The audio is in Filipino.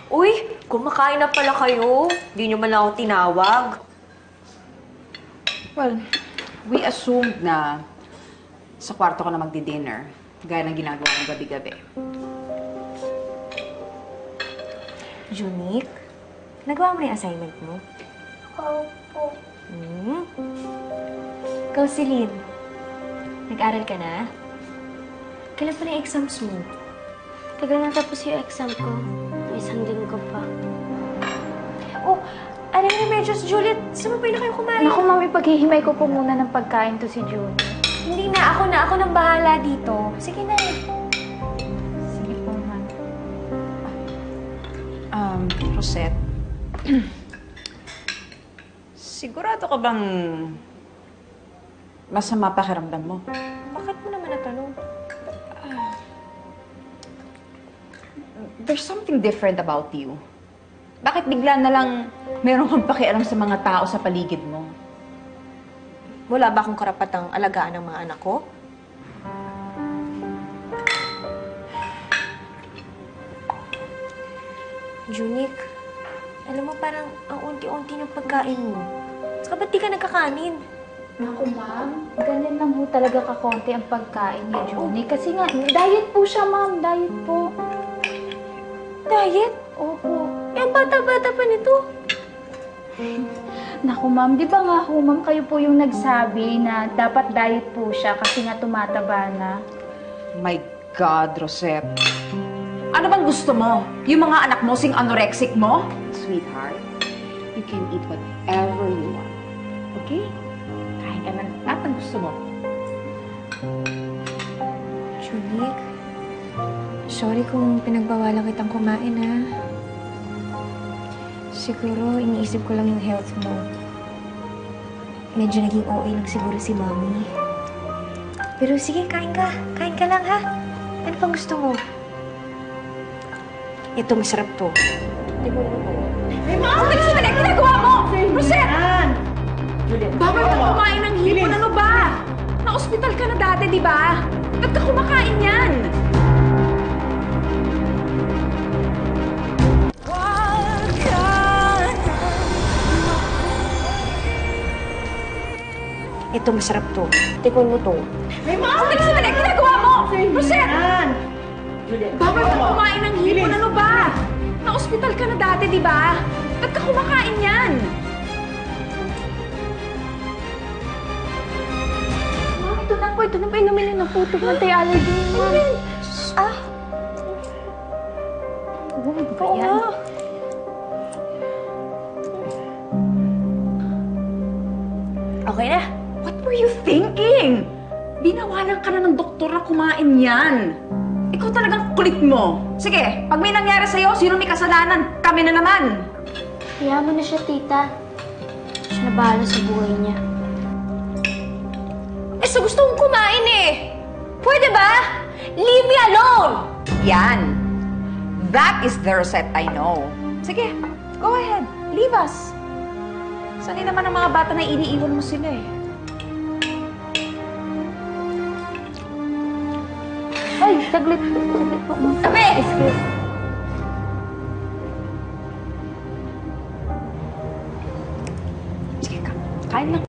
Uy, kumakain na pala kayo. Hindi nyo man lang ako tinawag. Well, we assumed na sa kwarto ka na magdi-dinner, gaya ng ginagawa ng gabi-gabi. Junique, nagawa mo na yung assignment mo? Opo. Ikaw, Celine, nag-aral ka na? Kailan pa na yung exams mo? Tagal na tapos yung exam ko. May isang linggo pa. Oh, alam niyo, Medyos, Juliet, sumabay na kayo kumain. Naku, mami, paghihimay ko po muna ng pagkain to si June. Hindi na, ako nang bahala dito. Sige na. Sige po, ma'am. Rosette, sigurado ka bang masama pakiramdam mo? Bakit mo naman natanong? There's something different about you. Bakit bigla na lang meron kang pakialam sa mga tao sa paligid mo? Wala ba akong karapatang alagaan ng mga anak ko? Junique, alam mo parang ang unti-unti ng pagkain mo. Saka ba't di ka nagkakanin? Naku, ma'am, ganyan lang po talaga kakonti ang pagkain ni Junie. Kasi nga, diet po siya, ma'am. Diet po. Diet? Opo. Eh, ang bata-bata pa nito. Naku, ma'am, di ba nga ho, ma'am, kayo po yung nagsabi na dapat diet po siya kasi nga tumataba na. My God, Rosette. Ano bang gusto mo? Yung mga anak mo sing anorexic mo? Sweetheart, you can eat whatever you want. Okay? Kain ka ng lahat ng gusto mo. Junique, sorry kung pinagbawalan kitang kumain, ha? Siguro, iniisip ko lang yung health mo. Medyo naging OA lang siguro si Mommy. Pero sige, kain ka. Kain ka lang, ha? Ano pang gusto mo? Ito, masarap to. Tignan mo to. Hey, Mom! Sandali! Ginagawa mo! Rosette! Bawal ka kumain ng hipon. Ano ba? Na-hospital ka na dati, di ba? Ba't ka kumakain yan? Ito, masarap to. Tikon mo to. Hey, Mom! Sandali! Ginagawa mo! Rosette! Bawal ka kumain ng hipon. Ano ba? Na-hospital ka na dati, di ba? Ba't ka kumakain yan? Ma'am, ito na po. Ito na po. Inumin niyo na po. Ito anti-allergy niyo, ma'am. Ah! Oo, ano ba Oo yan? nga. Okay na. What were you thinking? Binawalan ka na ng doktor na kumain yan. Ikaw talagang kulit mo. Sige, pag may nangyari sa'yo, sino may kasalanan? Kami na naman. Kaya mo na siya, tita. Siya na bahala sa buhay niya. Eh, so gusto kong kumain eh. Pwede ba? Leave me alone! Yan. That is the Rosette I know. Sige, go ahead. Leave us. Sanay naman ang mga bata na iniiwan mo sila eh. Ay, saglit po. Saglit po, ma'am. Tabi! Excuse. Sige ka. Kain lang.